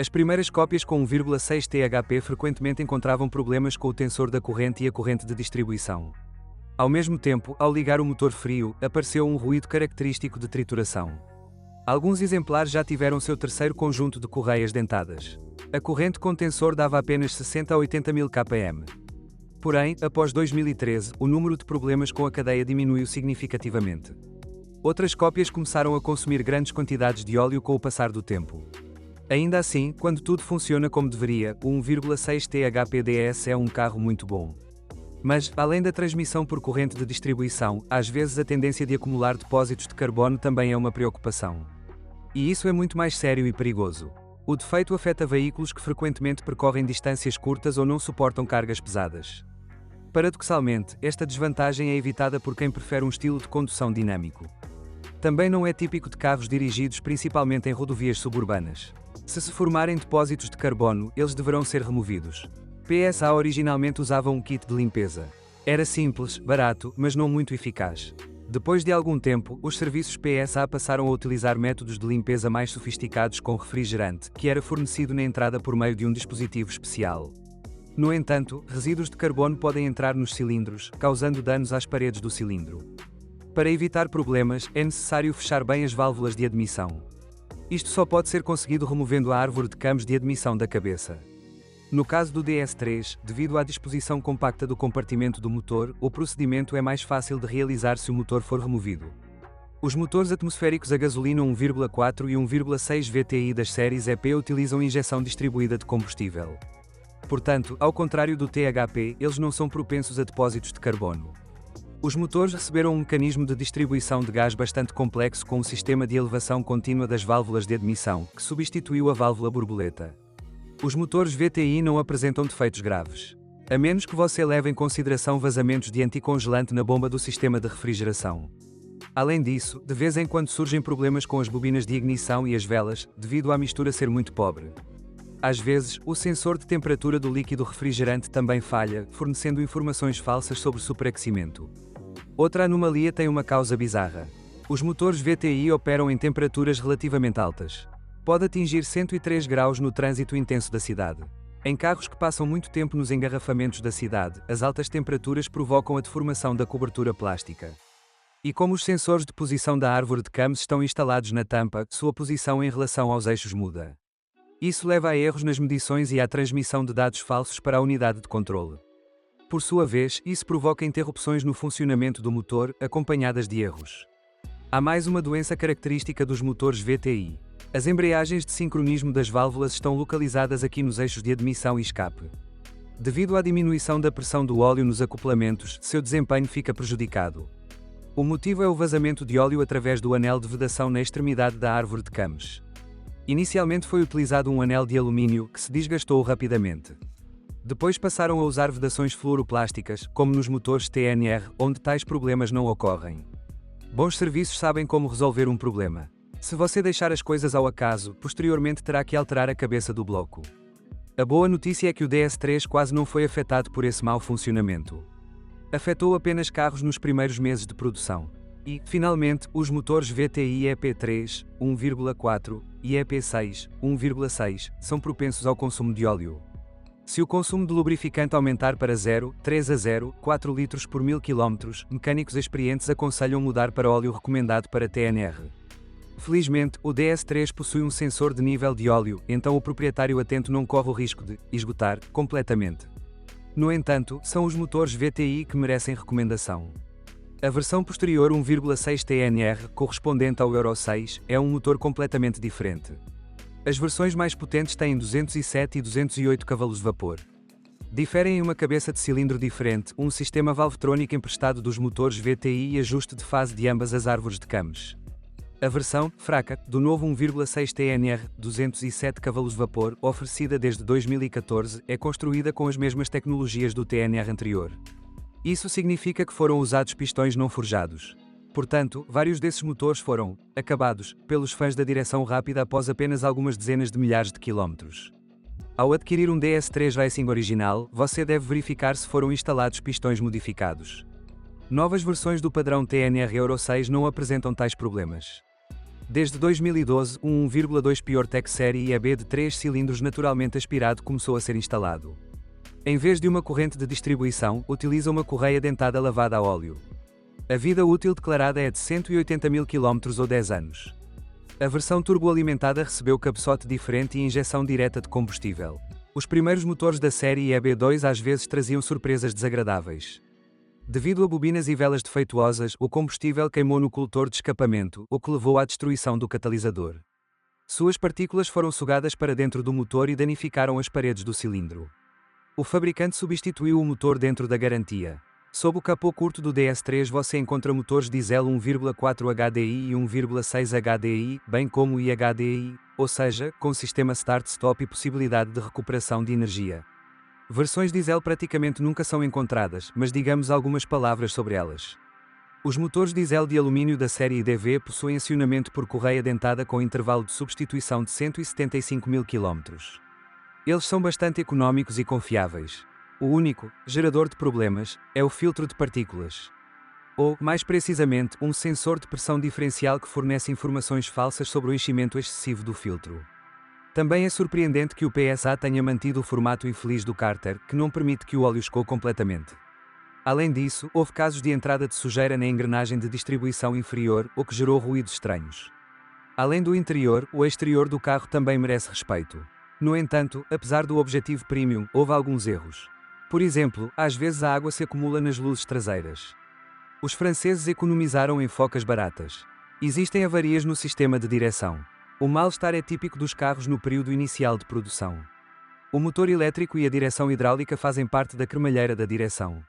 As primeiras cópias com 1,6 THP frequentemente encontravam problemas com o tensor da corrente e a corrente de distribuição. Ao mesmo tempo, ao ligar o motor frio, apareceu um ruído característico de trituração. Alguns exemplares já tiveram seu terceiro conjunto de correias dentadas. A corrente com tensor dava apenas 60 a 80 mil kpm. Porém, após 2013, o número de problemas com a cadeia diminuiu significativamente. Outras cópias começaram a consumir grandes quantidades de óleo com o passar do tempo. Ainda assim, quando tudo funciona como deveria, o 1,6 THP-DS é um carro muito bom. Mas, além da transmissão por corrente de distribuição, às vezes a tendência de acumular depósitos de carbono também é uma preocupação. E isso é muito mais sério e perigoso. O defeito afeta veículos que frequentemente percorrem distâncias curtas ou não suportam cargas pesadas. Paradoxalmente, esta desvantagem é evitada por quem prefere um estilo de condução dinâmico. Também não é típico de carros dirigidos principalmente em rodovias suburbanas. Se formarem depósitos de carbono, eles deverão ser removidos. PSA originalmente usava um kit de limpeza. Era simples, barato, mas não muito eficaz. Depois de algum tempo, os serviços PSA passaram a utilizar métodos de limpeza mais sofisticados com refrigerante, que era fornecido na entrada por meio de um dispositivo especial. No entanto, resíduos de carbono podem entrar nos cilindros, causando danos às paredes do cilindro. Para evitar problemas, é necessário fechar bem as válvulas de admissão. Isto só pode ser conseguido removendo a árvore de cames de admissão da cabeça. No caso do DS3, devido à disposição compacta do compartimento do motor, o procedimento é mais fácil de realizar se o motor for removido. Os motores atmosféricos a gasolina 1,4 e 1,6 VTI das séries EP utilizam injeção distribuída de combustível. Portanto, ao contrário do THP, eles não são propensos a depósitos de carbono. Os motores receberam um mecanismo de distribuição de gás bastante complexo com um sistema de elevação contínua das válvulas de admissão, que substituiu a válvula borboleta. Os motores VTI não apresentam defeitos graves. A menos que você leve em consideração vazamentos de anticongelante na bomba do sistema de refrigeração. Além disso, de vez em quando surgem problemas com as bobinas de ignição e as velas, devido à mistura ser muito pobre. Às vezes, o sensor de temperatura do líquido refrigerante também falha, fornecendo informações falsas sobre superaquecimento. Outra anomalia tem uma causa bizarra. Os motores VTI operam em temperaturas relativamente altas. Pode atingir 103 graus no trânsito intenso da cidade. Em carros que passam muito tempo nos engarrafamentos da cidade, as altas temperaturas provocam a deformação da cobertura plástica. E como os sensores de posição da árvore de cames estão instalados na tampa, sua posição em relação aos eixos muda. Isso leva a erros nas medições e à transmissão de dados falsos para a unidade de controle. Por sua vez, isso provoca interrupções no funcionamento do motor, acompanhadas de erros. Há mais uma doença característica dos motores VTI. As embreagens de sincronismo das válvulas estão localizadas aqui nos eixos de admissão e escape. Devido à diminuição da pressão do óleo nos acoplamentos, seu desempenho fica prejudicado. O motivo é o vazamento de óleo através do anel de vedação na extremidade da árvore de cames. Inicialmente foi utilizado um anel de alumínio que se desgastou rapidamente. Depois passaram a usar vedações fluoroplásticas, como nos motores TNR, onde tais problemas não ocorrem. Bons serviços sabem como resolver um problema. Se você deixar as coisas ao acaso, posteriormente terá que alterar a cabeça do bloco. A boa notícia é que o DS3 quase não foi afetado por esse mau funcionamento. Afetou apenas carros nos primeiros meses de produção. E, finalmente, os motores VTI EP3, 1,4 e EP6, 1,6, são propensos ao consumo de óleo. Se o consumo de lubrificante aumentar para 0,3 a 0,4 litros por 1000 km, mecânicos experientes aconselham mudar para óleo recomendado para TNR. Felizmente, o DS3 possui um sensor de nível de óleo, então o proprietário atento não corre o risco de esgotar completamente. No entanto, são os motores VTI que merecem recomendação. A versão posterior 1,6 TNR, correspondente ao Euro 6, é um motor completamente diferente. As versões mais potentes têm 207 e 208 cavalos de vapor. Diferem em uma cabeça de cilindro diferente, um sistema valvetrônico emprestado dos motores VTI e ajuste de fase de ambas as árvores de cames. A versão fraca do novo 1,6 TNR, 207 cavalos de vapor, oferecida desde 2014, é construída com as mesmas tecnologias do TNR anterior. Isso significa que foram usados pistões não forjados. Portanto, vários desses motores foram acabados pelos fãs da direção rápida após apenas algumas dezenas de milhares de quilómetros. Ao adquirir um DS3 Racing original, você deve verificar se foram instalados pistões modificados. Novas versões do padrão TNR Euro 6 não apresentam tais problemas. Desde 2012, um 1,2 PureTech série EB de 3 cilindros naturalmente aspirado começou a ser instalado. Em vez de uma corrente de distribuição, utiliza uma correia dentada lavada a óleo. A vida útil declarada é de 180.000 km ou 10 anos. A versão turboalimentada recebeu cabeçote diferente e injeção direta de combustível. Os primeiros motores da série EB2 às vezes traziam surpresas desagradáveis. Devido a bobinas e velas defeituosas, o combustível queimou no coletor de escapamento, o que levou à destruição do catalisador. Suas partículas foram sugadas para dentro do motor e danificaram as paredes do cilindro. O fabricante substituiu o motor dentro da garantia. Sob o capô curto do DS3 você encontra motores diesel 1,4 HDI e 1,6 HDI, bem como o IHDI, ou seja, com sistema start-stop e possibilidade de recuperação de energia. Versões diesel praticamente nunca são encontradas, mas digamos algumas palavras sobre elas. Os motores diesel de alumínio da série DV possuem acionamento por correia dentada com intervalo de substituição de 175.000 km. Eles são bastante económicos e confiáveis. O único gerador de problemas é o filtro de partículas. Ou, mais precisamente, um sensor de pressão diferencial que fornece informações falsas sobre o enchimento excessivo do filtro. Também é surpreendente que o PSA tenha mantido o formato infeliz do cárter, que não permite que o óleo escoe completamente. Além disso, houve casos de entrada de sujeira na engrenagem de distribuição inferior, o que gerou ruídos estranhos. Além do interior, o exterior do carro também merece respeito. No entanto, apesar do objetivo premium, houve alguns erros. Por exemplo, às vezes a água se acumula nas luzes traseiras. Os franceses economizaram em focas baratas. Existem avarias no sistema de direção. O mal-estar é típico dos carros no período inicial de produção. O motor elétrico e a direção hidráulica fazem parte da cremalheira da direção.